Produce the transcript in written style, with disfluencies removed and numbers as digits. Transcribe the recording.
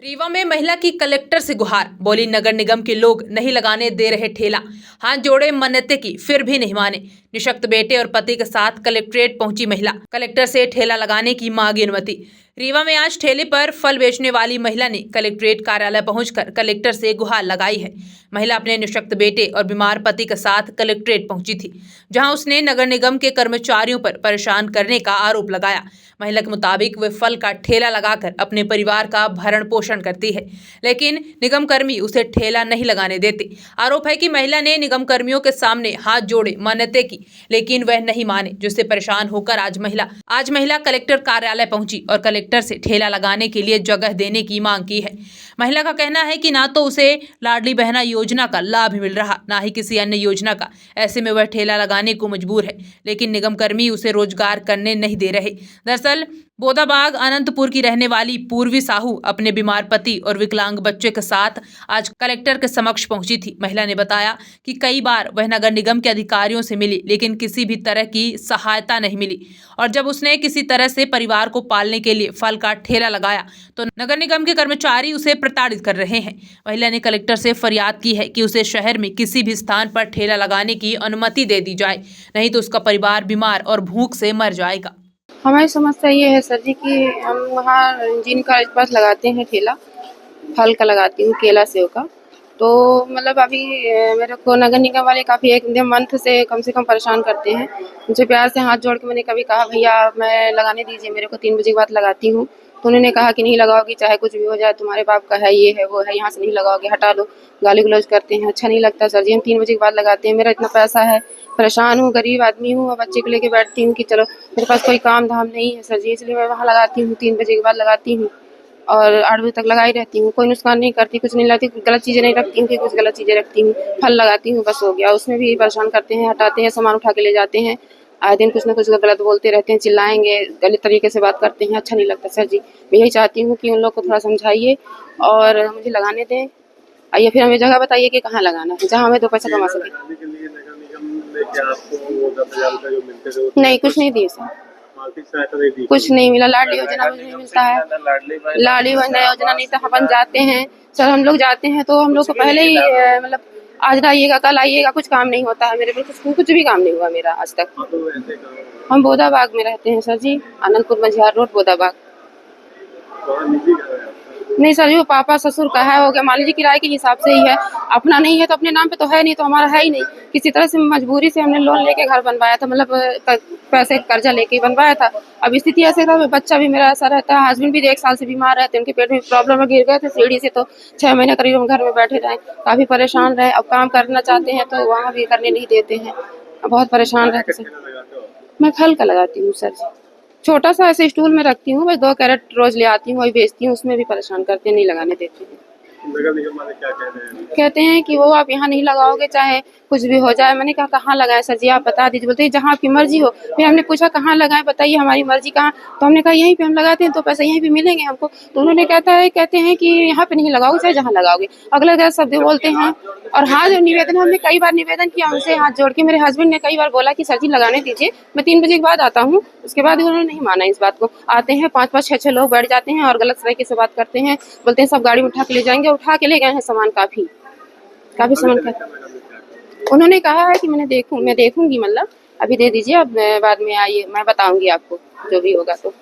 रीवा में महिला की कलेक्टर से गुहार, बोली नगर निगम के लोग नहीं लगाने दे रहे ठेला। हाथ जोड़े मन्नतें की फिर भी नहीं माने। निशक्त बेटे और पति के साथ कलेक्ट्रेट पहुंची महिला, कलेक्टर से ठेला लगाने की मांगी अनुमति। रीवा में आज ठेले पर फल बेचने वाली महिला ने कलेक्ट्रेट कार्यालय पहुंचकर कलेक्टर से गुहार लगाई है। महिला अपने निशक्त बेटे और बीमार पति के साथ कलेक्ट्रेट पहुंची थी, जहां उसने नगर निगम के कर्मचारियों पर परेशान करने का आरोप लगाया। महिला के मुताबिक वे फल का ठेला लगाकर अपने परिवार का भरण पोषण करती है, लेकिन निगम कर्मी उसे ठेला नहीं लगाने देते। आरोप है कि महिला ने निगम कर्मियों के सामने हाथ जोड़े मन्नतें की, लेकिन वह नहीं माने, जिससे परेशान होकर आज महिला कलेक्टर कार्यालय पहुंची और कलेक्टर से ठेला लगाने के लिए जगह देने की मांग की है। महिला का कहना है कि ना तो उसे लाडली बहना योजना का लाभ मिल रहा, ना ही किसी अन्य योजना का। ऐसे में वह ठेला लगाने को मजबूर है, लेकिन निगम कर्मी उसे रोजगार करने नहीं दे रहे। दरअसल बोदाबाग अनंतपुर की रहने वाली पूर्वी साहू अपने बीमार पति और विकलांग बच्चे के साथ आज कलेक्टर के समक्ष पहुंची थी। महिला ने बताया कि कई बार वह नगर निगम के अधिकारियों से मिली, लेकिन किसी भी तरह की सहायता नहीं मिली, और जब उसने किसी तरह से परिवार को पालने के लिए फल का ठेला लगाया तो नगर निगम के कर्मचारी उसे प्रताड़ित कर रहे हैं। महिला ने कलेक्टर से फरियाद की है कि उसे शहर में किसी भी स्थान पर ठेला लगाने की अनुमति दे दी जाए, नहीं तो उसका परिवार बीमार और भूख से मर जाएगा। हमारी समस्या ये है सर जी कि हम वहाँ इंजीन का के पास लगाते हैं ठेला, फल का लगाती हूँ, केला सेव का। तो मतलब अभी मेरे को नगर निगम वाले काफ़ी एक मंथ से कम परेशान करते हैं। उनसे प्यार से हाथ जोड़ के मैंने कभी कहा भैया मैं लगाने दीजिए, मेरे को 3 बजे के बाद लगाती हूँ। तो उन्होंने कहा कि नहीं लगाओगी चाहे कुछ भी हो जाए, तुम्हारे बाप का है, ये है वो है, यहाँ से नहीं लगाओगे, हटा लो। गाली गलौज करते हैं, अच्छा नहीं लगता सर जी। हम 3 बजे के बाद लगाते हैं, मेरा इतना पैसा है, परेशान हूँ, गरीब आदमी हूँ, और बच्चे को लेके बैठती हूँ कि चलो मेरे पास कोई काम धाम नहीं है सर जी, इसलिए मैं वहाँ लगाती हूँ। 3 बजे के बाद लगाती हूँ और 8 बजे तक लगाई रहती हूँ। कोई नुकसान नहीं करती, कुछ नहीं लाती, गलत चीज़ें नहीं रखती हूँ कि कुछ गलत चीज़ें रखती हूँ। फल लगाती हूँ, बस हो गया। उसमें भी परेशान करते हैं, हटाते हैं, सामान उठा के ले जाते हैं। आए दिन कुछ न कुछ गलत बोलते रहते हैं, चिल्लाएँगे, गलत तरीके से बात करते हैं, अच्छा नहीं लगता सर जी। मैं यही चाहती हूँ कि उन लोग को थोड़ा समझाइए और मुझे लगाने दें, या फिर हमें जगह बताइए कि कहाँ लगाना है, जहाँ हमें 2 पैसा कमा सकें। नहीं, कुछ नहीं दिए सर, कुछ नहीं मिला। लाडली योजना मुझे नहीं मिलता है, लाडली बहना योजना नहीं तो बन जाते हैं सर। हम लोग जाते हैं तो हम लोग को पहले ही मतलब आज आइएगा कल आइएगा, कुछ काम नहीं होता है। मेरे पे कुछ भी काम नहीं हुआ मेरा आज तक। हम बोदाबाग में रहते हैं सर जी, आनंदपुर मझियार रोड, बोदाबाग। नहीं सर जी, वो पापा ससुर का है, हो गया मान लीजिए किराए के हिसाब से ही है, अपना नहीं है तो अपने नाम पे तो है नहीं, तो हमारा है ही नहीं। किसी तरह से मजबूरी से हमने लोन लेके घर बनवाया था, मतलब पैसे कर्जा लेके बनवाया था। अब स्थिति ऐसे था, बच्चा भी मेरा ऐसा रहता है, हस्बैंड भी 1 साल से बीमार रहते हैं, उनके पेट में प्रॉब्लम है, गिर गए थे सीढ़ी से, तो 6 महीने करीब हम घर में बैठे रहे, काफ़ी परेशान रहे। अब काम करना चाहते हैं तो वहाँ भी करने नहीं देते हैं, बहुत परेशान रहते सर। मैं फल का लगाती हूँ सर जी, छोटा सा ऐसे स्टूल में रखती हूँ, बस 2 कैरेट रोज ले आती हूँ, वही बेचती हूँ। उसमें भी परेशान करते हैं, नहीं लगाने देते हैं। नगर निगम वाले क्या कह रहे हैं? कहते हैं कि वो आप यहाँ नहीं लगाओगे चाहे कुछ भी हो जाए। मैंने कहा कहाँ लगाएं सर जी, आप बता दीजिए। बोलते हैं जहाँ आपकी मर्जी हो। फिर हमने पूछा कहाँ लगाएं, बताइए हमारी मर्जी कहाँ। तो हमने कहा यहीं पे हम लगाते हैं तो पैसे यहीं पे मिलेंगे हमको। तो उन्होंने कहते हैं कि यहाँ पे नहीं लगाओगे चाहे जहाँ लगाओगे, अगला गलत शब्द बोलते हैं। और हाँ, जो निवेदन हमने कई बार निवेदन किया उनसे हाथ जोड़ के। मेरे हस्बैंड ने कई बार बोला कि सर जी लगाने दीजिए, मैं 3 बजे के बाद आता हूँ। उसके बाद उन्होंने नहीं माना इस बात को। आते हैं 5-5 6-6 लोग बैठ जाते हैं और गलत तरीके से बात करते हैं, बोलते हैं सब गाड़ी में उठा के ले जाएंगे। उठा के ले गए हैं सामान, काफ़ी सामान का। उन्होंने कहा है कि मैं देखूंगी, मतलब अभी दे दीजिए, अब बाद में आइए, मैं बताऊंगी आपको जो भी होगा तो।